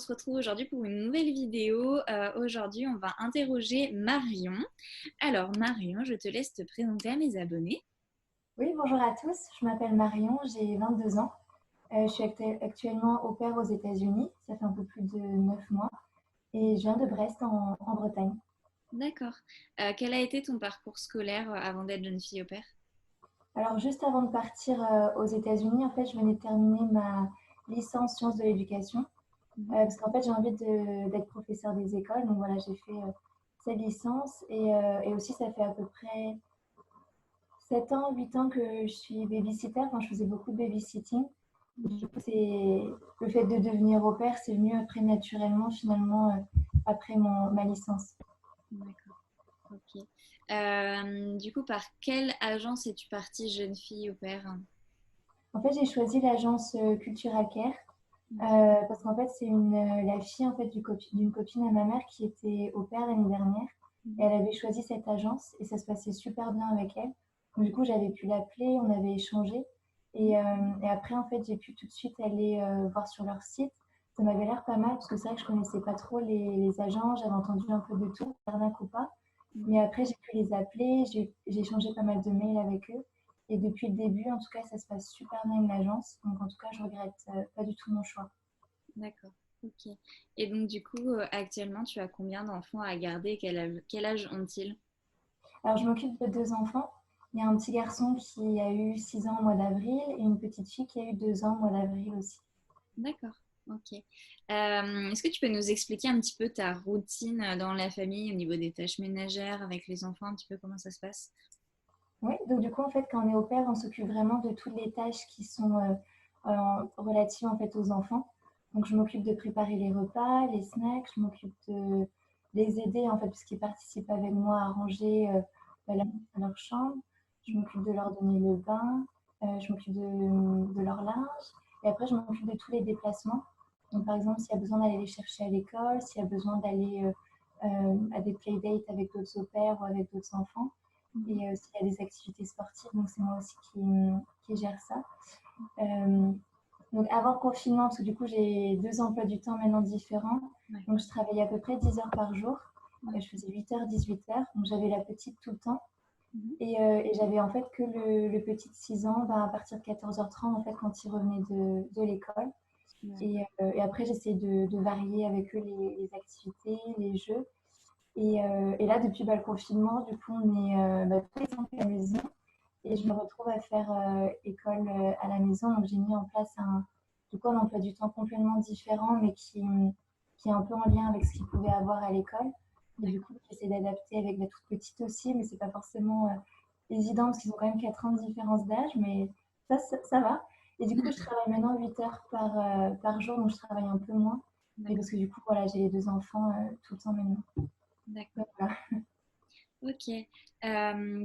se retrouve aujourd'hui pour une nouvelle vidéo. Aujourd'hui, on va interroger Marion. Alors, Marion, je te laisse te présenter à mes abonnés. Oui, bonjour à tous. Je m'appelle Marion, j'ai 22 ans. Je suis actuellement au pair aux États-Unis. Ça fait un peu plus de 9 mois. Et je viens de Brest en Bretagne. D'accord. Quel a été ton parcours scolaire avant d'être jeune fille au pair? Alors, juste avant de partir aux États-Unis, en fait, je venais de terminer ma licence sciences de l'éducation. Mhm. Parce qu'en fait, j'ai envie d'être professeur des écoles. Donc voilà, j'ai fait cette licence. Et aussi, ça fait à peu près 7 ans, 8 ans que je suis babysitter. Enfin, je faisais beaucoup de babysitting. Du coup, c'est le fait de devenir au pair, c'est venu après naturellement, finalement, après ma licence. D'accord. Ok. Du coup, par quelle agence es-tu partie jeune fille au pair? En fait, j'ai choisi l'agence Cultural Care parce qu'en fait, c'est la fille en fait, d'une copine à ma mère qui était au pair l'année dernière. Et Mhm. elle avait choisi cette agence et ça se passait super bien avec elle. Donc, du coup, j'avais pu l'appeler, on avait échangé. Et après, en fait, j'ai pu tout de suite aller voir sur leur site. Ça m'avait l'air pas mal parce que c'est vrai que je connaissais pas trop les agents. J'avais entendu un peu de tout, arnaque ou pas. Mhm. Mais après, j'ai pu les appeler, j'ai échangé pas mal de mails avec eux. Et depuis le début, en tout cas, ça se passe super bien avec l'agence. Donc, en tout cas, je regrette pas du tout mon choix. D'accord. Ok. Et donc, du coup, actuellement, tu as combien d'enfants à garder? Quel âge ont-ils? Alors, je m'occupe de deux enfants. Il y a un petit garçon qui a eu 6 ans au mois d'avril et une petite fille qui a eu 2 ans au mois d'avril aussi. D'accord, ok. Est-ce que tu peux nous expliquer un petit peu ta routine dans la famille au niveau des tâches ménagères avec les enfants, un petit peu comment ça se passe? Oui, donc du coup, en fait, quand on est au pair, on s'occupe vraiment de toutes les tâches qui sont relatives en fait aux enfants. Donc, je m'occupe de préparer les repas, les snacks, je m'occupe de les aider en fait, puisqu'ils participent avec moi à ranger leur chambre. Je m'occupe de leur donner le bain, je m'occupe de leur linge. Et après, je m'occupe de tous les déplacements. Donc, par exemple, s'il y a besoin d'aller les chercher à l'école, s'il y a besoin d'aller à des playdates avec d'autres au pair ou avec d'autres enfants Mhm. et s'il y a des activités sportives, donc c'est moi aussi qui gère ça. Euh, donc avant le confinement, parce que du coup j'ai deux emplois du temps maintenant différents, Ouais. donc je travaillais à peu près 10 heures par jour, Ouais. je faisais 8 heures, 18 heures, donc j'avais la petite tout le temps. Mhm. Et j'avais en fait que le petit de 6 ans à partir de 14h30 en fait, quand il revenait de l'école. D'accord. Et après j'essayais de varier avec eux les activités, les jeux. Et là, depuis le confinement, du coup, on est tous les enfants à la maison et je me retrouve à faire école à la maison. Donc, j'ai mis en place un emploi du temps complètement différent, mais qui est un peu en lien avec ce qu'ils pouvaient avoir à l'école. Et du D'accord. coup, j'essaie d'adapter avec la toute petite aussi, mais c'est pas forcément évident parce qu'ils ont quand même 4 ans de différence d'âge, mais ça va. Et du coup, je travaille maintenant 8 heures par jour, donc je travaille un peu moins. Et D'accord. parce que du coup, voilà, j'ai les deux enfants tout le temps maintenant. D'accord. Donc, voilà. Ok.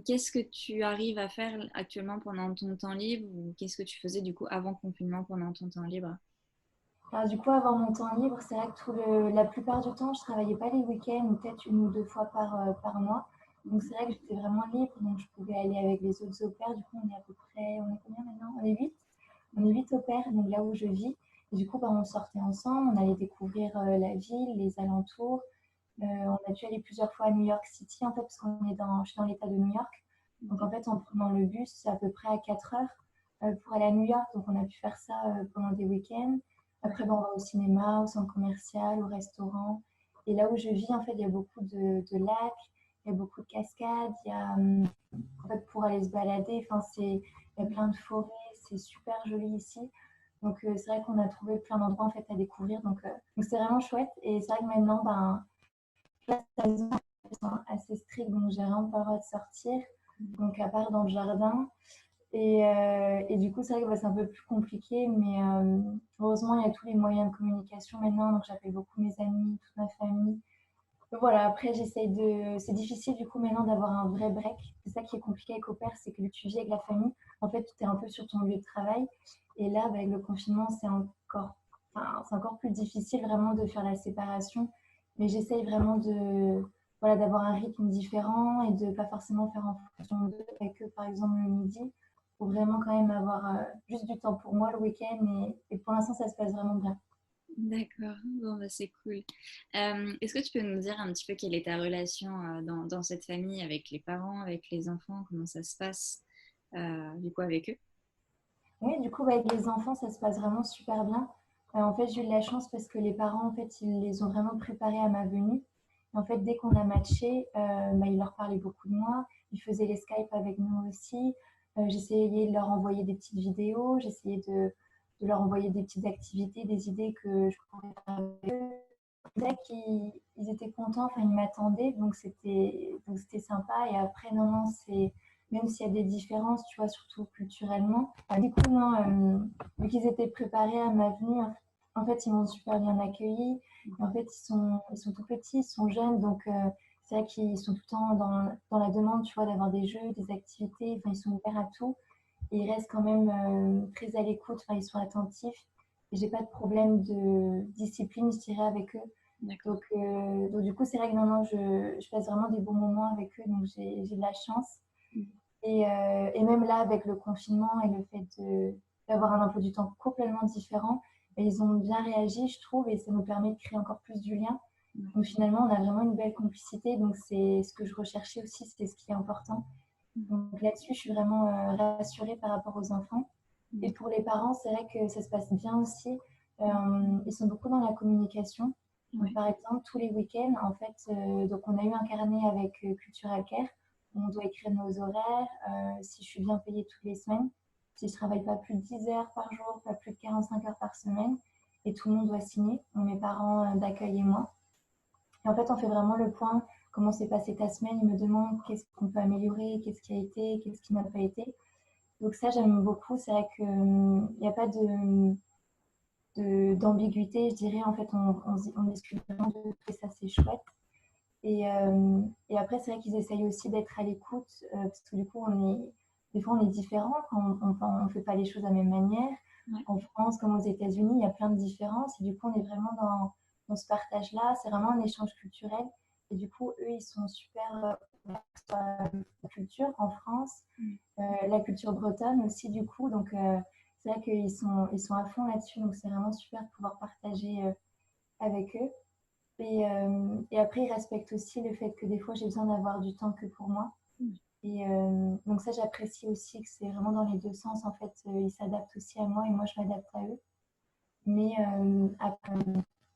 Qu'est-ce que tu arrives à faire actuellement pendant ton temps libre ou qu'est-ce que tu faisais du coup avant confinement pendant ton temps libre? Alors, du coup, avant mon temps libre, c'est vrai que la plupart du temps, je travaillais pas les week-ends, ou peut-être une ou deux fois par mois. Donc, Mhm. c'est vrai que j'étais vraiment libre, donc je pouvais aller avec les autres au pair. Du coup, on est à peu près, on est combien maintenant? On est 8. On est Ouais. 8 au pair, donc là où je vis. Et du coup, bah, on sortait ensemble, on allait découvrir la ville, les alentours. On a pu aller plusieurs fois à New York City, en fait, parce je suis dans l'État de New York. Donc, en Ok. fait, en prenant le bus, c'est à peu près à 4 heures pour aller à New York. Donc, on a pu faire ça pendant des week-ends. Ouais. Après, ben, on va au cinéma, au centre commercial, au restaurant. Et là où je vis, en fait, il y a beaucoup de lacs, il y a beaucoup de cascades, il y a, en fait, pour aller se balader, enfin, il y a plein de forêts, c'est super joli ici. Donc, c'est vrai qu'on a trouvé plein d'endroits, en fait, à découvrir. Donc c'est vraiment chouette. Et c'est vrai que maintenant, ben, là, ça sont assez strictes, donc j'ai vraiment pas le droit de sortir. Mhm. Donc, à part dans le jardin. Et du coup, c'est vrai que bah, c'est un peu plus compliqué, mais heureusement, il y a tous les moyens de communication maintenant. Donc, j'appelle beaucoup mes amis, toute ma famille. Donc, voilà, après, C'est difficile du coup maintenant d'avoir un vrai break. C'est ça qui est compliqué avec au pair, c'est que tu vis avec la famille. En fait, tu es un peu sur ton lieu de travail. Et là, bah, avec le confinement, c'est encore plus difficile vraiment de faire la séparation. Mais j'essaye vraiment voilà, d'avoir un rythme différent et de ne pas forcément faire en fonction d'eux. Avec eux, par exemple, le midi, pour vraiment quand même avoir juste du temps pour moi le week-end. Et pour l'instant, ça se passe vraiment bien. D'accord, bon, bah, c'est cool. Est-ce que tu peux nous dire un petit peu quelle est ta relation dans cette famille avec les parents, avec les enfants, comment ça se passe du coup avec eux? Oui, du coup, avec les enfants, ça se passe vraiment super bien. En fait, j'ai eu de la chance parce que les parents, en fait, ils les ont vraiment préparés à ma venue. Et en fait, dès qu'on a matché, ils leur parlaient beaucoup de moi. Ils faisaient les Skype avec nous aussi. J'essayais de leur envoyer des petites vidéos. J'essayais de leur envoyer des petites activités, des idées que je pourrais faire avec eux. C'est vrai qu'ils ils étaient contents, enfin, ils m'attendaient, donc c'était sympa. Et après, non, non, c'est même s'il y a des différences, tu vois, surtout culturellement. Du coup, non, vu qu'ils étaient préparés à ma venue, en fait, ils m'ont super bien accueilli. Et en fait, ils sont tout petits, ils sont jeunes, donc c'est vrai qu'ils sont tout le temps dans la demande, tu vois, d'avoir des jeux, des activités. Enfin, ils sont ouverts à tout. Et ils restent quand même très à l'écoute, enfin, ils sont attentifs. Et j'ai pas de problème de discipline, je dirais, avec eux. D'accord. Donc du coup, c'est vrai que non, non, je passe vraiment des bons moments avec eux, donc j'ai de la chance. Et même là, avec le confinement et le fait d'avoir un emploi du temps complètement différent, et ils ont bien réagi, je trouve, et ça nous permet de créer encore plus du lien. Ouais. Donc finalement, on a vraiment une belle complicité, donc c'est ce que je recherchais aussi, c'est ce qui est important. Donc là-dessus, je suis vraiment rassurée par rapport aux enfants. Et pour les parents, c'est vrai que ça se passe bien aussi. Ils sont beaucoup dans la communication. Donc, Ouais. par exemple, tous les week-ends, en fait, donc on a eu un carnet avec Cultural Care. On doit écrire nos horaires, si je suis bien payée toutes les semaines, si je travaille pas plus de 10 heures par jour, pas plus de 45 heures par semaine. Et tout le monde doit signer, mes parents d'accueil et moi. Et en fait, on fait vraiment le point, comment s'est passée ta semaine. Ils me demandent qu'est-ce qu'on peut améliorer, qu'est-ce qui a été, qu'est-ce qui n'a pas été. Donc ça, j'aime beaucoup. C'est vrai qu'il n'y a pas d'ambiguïté, je dirais. En fait, on discute vraiment de tout et ça, c'est chouette. Et après, c'est vrai qu'ils essayent aussi d'être à l'écoute parce que du coup, des fois, on est différents. On ne fait pas les choses de la même manière. Ouais. En France, comme aux États-Unis, il y a plein de différences. Et du coup, on est vraiment dans ce partage-là. C'est vraiment un échange culturel. Et du coup, eux, ils sont super la culture en France, la culture bretonne aussi, du coup. Donc, c'est vrai qu'ils sont à fond là-dessus. Donc, c'est vraiment super de pouvoir partager avec eux. Et après, ils respectent aussi le fait que des fois, j'ai besoin d'avoir du temps que pour moi. Et donc ça, j'apprécie aussi que c'est vraiment dans les deux sens. En fait, ils s'adaptent aussi à moi et moi, je m'adapte à eux. Mais après,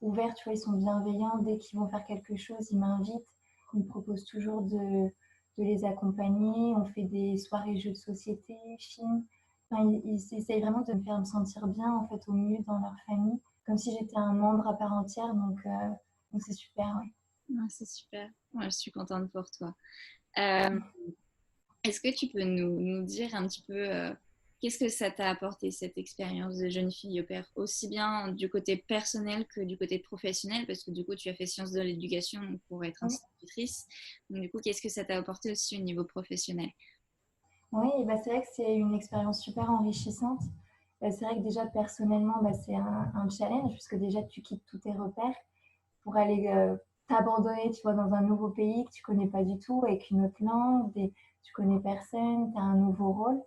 ouverts, tu vois, ils sont bienveillants. Dès qu'ils vont faire quelque chose, ils m'invitent. Ils me proposent toujours de les accompagner. On fait des soirées jeux de société, films. Enfin, ils essayent vraiment de me faire me sentir bien, en fait, au mieux dans leur famille, comme si j'étais un membre à part entière. Donc c'est super, ouais. Ouais, c'est super. Ouais, je suis contente pour toi. Euh, Est-ce que tu peux nous dire un petit peu qu'est-ce que ça t'a apporté cette expérience de jeune fille au père, aussi bien du côté personnel que du côté professionnel, parce que du coup tu as fait sciences de l'éducation pour être Oui, institutrice. Donc du coup, qu'est-ce que ça t'a apporté aussi au niveau professionnel? oui, et bah, c'est vrai que c'est une expérience super enrichissante. C'est vrai que déjà personnellement, bah, c'est un challenge, puisque déjà tu quittes tous tes repères pour aller t'abandonner, tu vois, dans un nouveau pays que tu connais pas du tout, avec une autre langue, tu connais personne, tu as un nouveau rôle.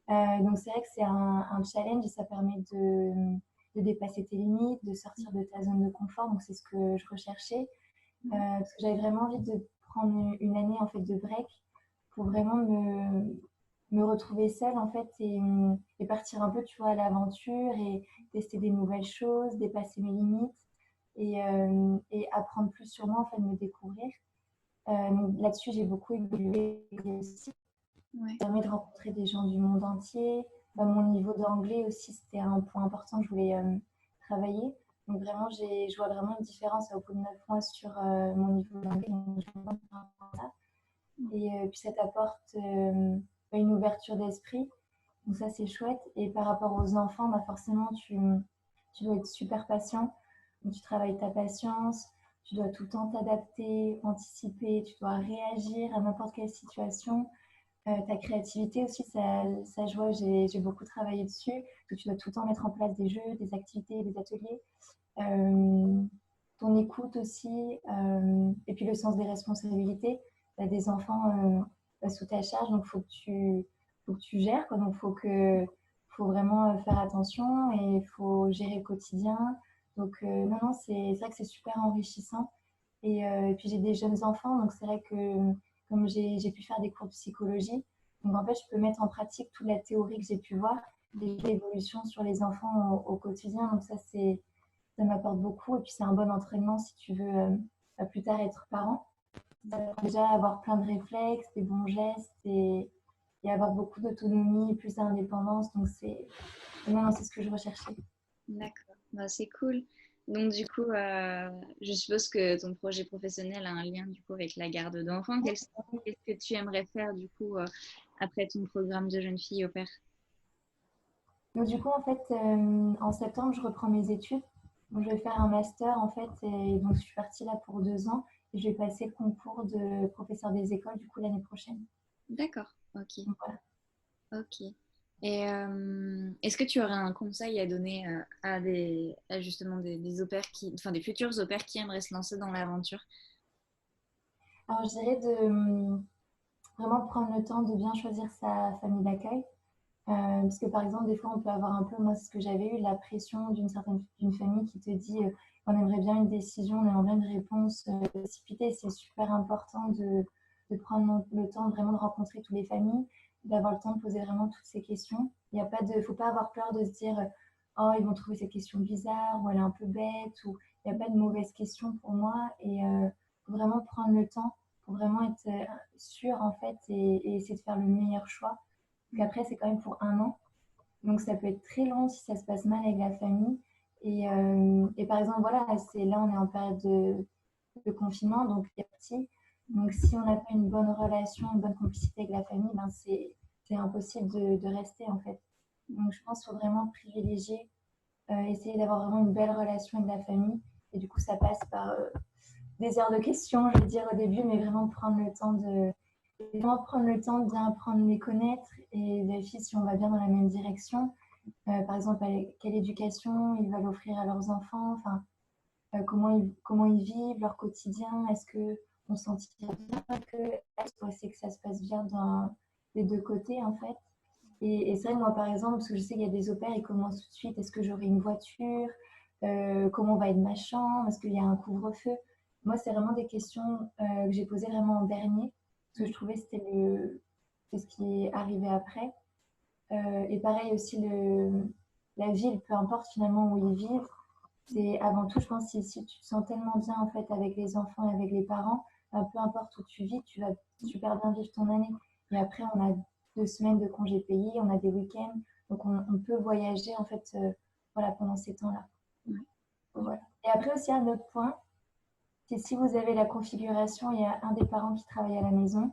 Donc c'est vrai que c'est un challenge et ça permet de dépasser tes limites, de sortir de ta zone de confort. Donc c'est ce que je recherchais, parce que j'avais vraiment envie de prendre une année en fait de break pour vraiment me retrouver seule en fait et partir un peu, tu vois, à l'aventure et tester des nouvelles choses, dépasser mes limites et apprendre plus sur moi, en fait, me découvrir. Donc là-dessus, j'ai beaucoup évolué aussi. Ouais. Ça permet de rencontrer des gens du monde entier. Mon niveau d'anglais aussi, c'était un point important que je voulais travailler. Donc vraiment, je vois vraiment une différence au bout de 9 mois sur mon niveau d'anglais. Donc, je suis contente par rapport à ça. Et puis ça t'apporte une ouverture d'esprit. Donc ça, c'est chouette. Et par rapport aux enfants, bah forcément, tu dois être super patient. Donc, tu travailles ta patience, tu dois tout le temps t'adapter, anticiper, tu dois réagir à n'importe quelle situation. Ta créativité aussi, ça je vois, j'ai beaucoup travaillé dessus. Donc, tu dois tout le temps mettre en place des jeux, des activités, des ateliers. Euh, Ton écoute aussi, et puis le sens des responsabilités. Tu as des enfants sous ta charge, donc faut que tu gères, quoi. Donc faut vraiment faire attention et il faut gérer le quotidien. Donc, non, non, c'est vrai que c'est super enrichissant. Et puis, j'ai des jeunes enfants, donc c'est vrai que comme j'ai pu faire des cours de psychologie, donc en fait, je peux mettre en pratique toute la théorie que j'ai pu voir et l'évolution sur les enfants au quotidien. Donc, ça m'apporte beaucoup. Et puis, c'est un bon entraînement si tu veux plus tard être parent. Déjà, avoir plein de réflexes, des bons gestes et avoir beaucoup d'autonomie, plus d'indépendance. Donc, non, c'est ce que je recherchais. D'accord, bah, c'est cool. Donc du coup, je suppose que ton projet professionnel a un lien du coup avec la garde d'enfants. Qu'est-ce que tu aimerais faire du coup après ton programme de jeune fille au pair? Donc, du coup, en fait, en septembre, je reprends mes études. Donc, je vais faire un master, en fait, et donc je suis partie là pour 2 ans. Et je vais passer le concours de professeur des écoles, du coup, l'année prochaine. D'accord, ok, Donc, voilà. ok. Et est-ce que tu aurais un conseil à donner à justement des au pairs enfin des futurs au pairs qui aimeraient se lancer dans l'aventure? Alors, je dirais de vraiment prendre le temps de bien choisir sa famille d'accueil. Parce que par exemple, des fois, on peut avoir un peu, moi, c'est ce que j'avais eu, la pression d'une famille qui te dit on aimerait bien une décision, on aimerait bien une réponse précipitée. C'est super important de prendre le temps vraiment de rencontrer toutes les familles, d'avoir le temps de poser vraiment toutes ces questions. Il y a pas de, faut pas avoir peur de se dire oh, ils vont trouver cette question bizarre ou elle est un peu bête ou il n'y a pas de mauvaise question pour moi et faut vraiment prendre le temps pour vraiment être sûr en fait et essayer de faire le meilleur choix. Puis après, c'est quand même pour 1 an. Donc, ça peut être très long si ça se passe mal avec la famille. Et par exemple, voilà, là, on est en période de confinement, donc il y a petit. Donc, si on n'a pas une bonne relation, une bonne complicité avec la famille, ben, c'est impossible de rester, en fait. Donc, je pense qu'il faut vraiment privilégier, essayer d'avoir vraiment une belle relation avec la famille. Et du coup, ça passe par des heures de questions, je veux dire, au début, mais vraiment prendre le temps de bien apprendre à les connaître et vérifier si on va bien dans la même direction. Par exemple, quelle éducation ils veulent offrir à leurs enfants, enfin, comment ils vivent leur quotidien, est-ce qu'on se sentira bien que, est-ce qu'on sait que ça se passe bien des deux côtés en fait. Et c'est vrai que moi par exemple, parce que je sais qu'il y a des opères, ils commencent tout de suite, est-ce que j'aurai une voiture, comment va être ma chambre, est-ce qu'il y a un couvre-feu. Moi, c'est vraiment des questions que j'ai posées vraiment en dernier, parce que je trouvais que c'est ce qui est arrivé après. Et pareil aussi, la ville, peu importe finalement où ils vivent, c'est avant tout, je pense, si tu te sens tellement bien en fait avec les enfants et avec les parents, peu importe où tu vis, tu vas super bien vivre ton année. Et après, on a 2 semaines de congés payés, on a des week-ends, donc on peut voyager en fait voilà, pendant ces temps-là. Voilà. Et après aussi, un autre point, c'est si vous avez la configuration, il y a un des parents qui travaille à la maison,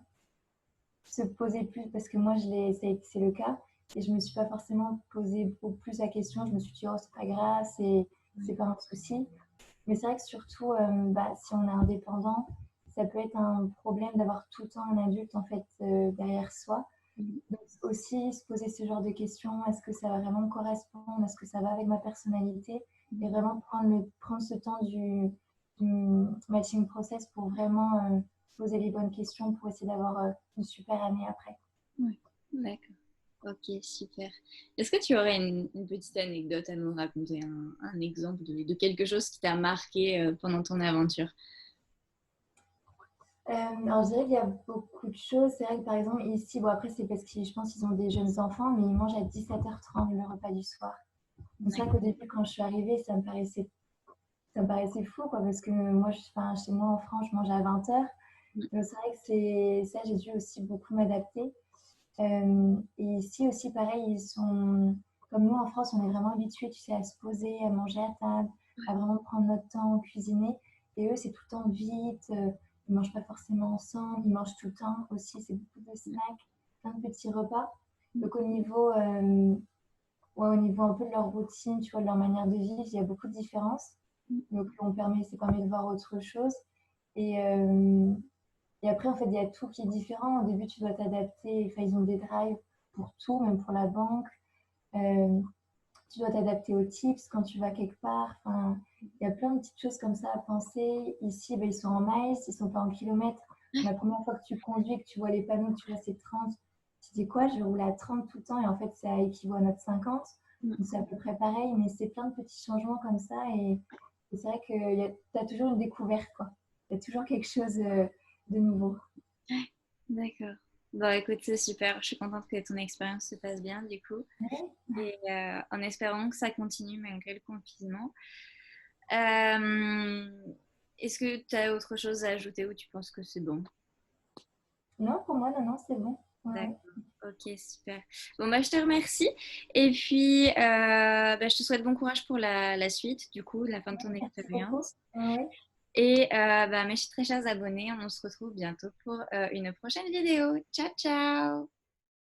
se poser plus, parce que moi, c'est le cas, et je me suis pas forcément posé beaucoup plus la question. Je me suis dit, oh, c'est pas grave, c'est pas un souci. Mais c'est vrai que surtout, si on est indépendant, ça peut être un problème d'avoir tout le temps un adulte en fait derrière soi. Donc aussi se poser ce genre de questions, est-ce que ça va vraiment me correspondre, est-ce que ça va avec ma personnalité, et vraiment prendre ce temps du matching process pour vraiment poser les bonnes questions pour essayer d'avoir une super année après. Ouais, d'accord. Ok, super. Est-ce que tu aurais une petite anecdote à nous raconter, un exemple de quelque chose qui t'a marqué pendant ton aventure? Alors, je dirais qu'il y a beaucoup de choses. C'est vrai que par exemple, ici, bon, après, c'est parce que je pense qu'ils ont des jeunes enfants, mais ils mangent à 17h30 le repas du soir. Donc, c'est vrai qu'au début, quand je suis arrivée, ça me paraissait fou, quoi, parce que moi, enfin, chez moi en France, je mange à 20h. Donc, c'est vrai que ça, j'ai dû aussi beaucoup m'adapter. Et ici aussi, pareil, comme nous en France, on est vraiment habitués, tu sais, à se poser, à manger à table, à vraiment prendre notre temps, cuisiner. Et eux, c'est tout le temps vite, ils mangent pas forcément ensemble, ils mangent tout le temps aussi, c'est beaucoup de snacks, plein de petits repas. Donc ouais, au niveau un peu de leur routine, tu vois, de leur manière de vivre, il y a beaucoup de différences. Donc ça permet de voir autre chose. Et, euh, et après, en fait, il y a tout qui est différent. Au début, tu dois t'adapter. Enfin, ils ont des drives pour tout, même pour la banque. Euh, Tu dois t'adapter aux tips quand tu vas quelque part. Enfin, il y a plein de petites choses comme ça à penser. Ici, ben, ils sont en miles, ils sont pas en kilomètres. La première fois que tu conduis, que tu vois les panneaux, tu vois c'est 30. Tu dis quoi? Je roule à 30 tout le temps et en fait, ça équivaut à notre 50. Mm. Donc, c'est à peu près pareil, mais c'est plein de petits changements comme ça. Et c'est vrai que tu as toujours une découverte, quoi. Il y a toujours quelque chose de nouveau. D'accord. Bon, écoute, c'est super. Je suis contente que ton expérience se passe bien, du coup. Ouais. Et en espérant que ça continue malgré le confinement. Euh, Est-ce que tu as autre chose à ajouter ou tu penses que c'est bon? Non, pour moi, non, non, c'est bon. Ouais, D'accord. ouais. Ok, super. Bon, bah, je te remercie. Et puis, bah, je te souhaite bon courage pour la suite, du coup, la fin de ton Merci beaucoup. expérience. Ouais. Et bah, mes très chers abonnés, on se retrouve bientôt pour une prochaine vidéo. Ciao, ciao!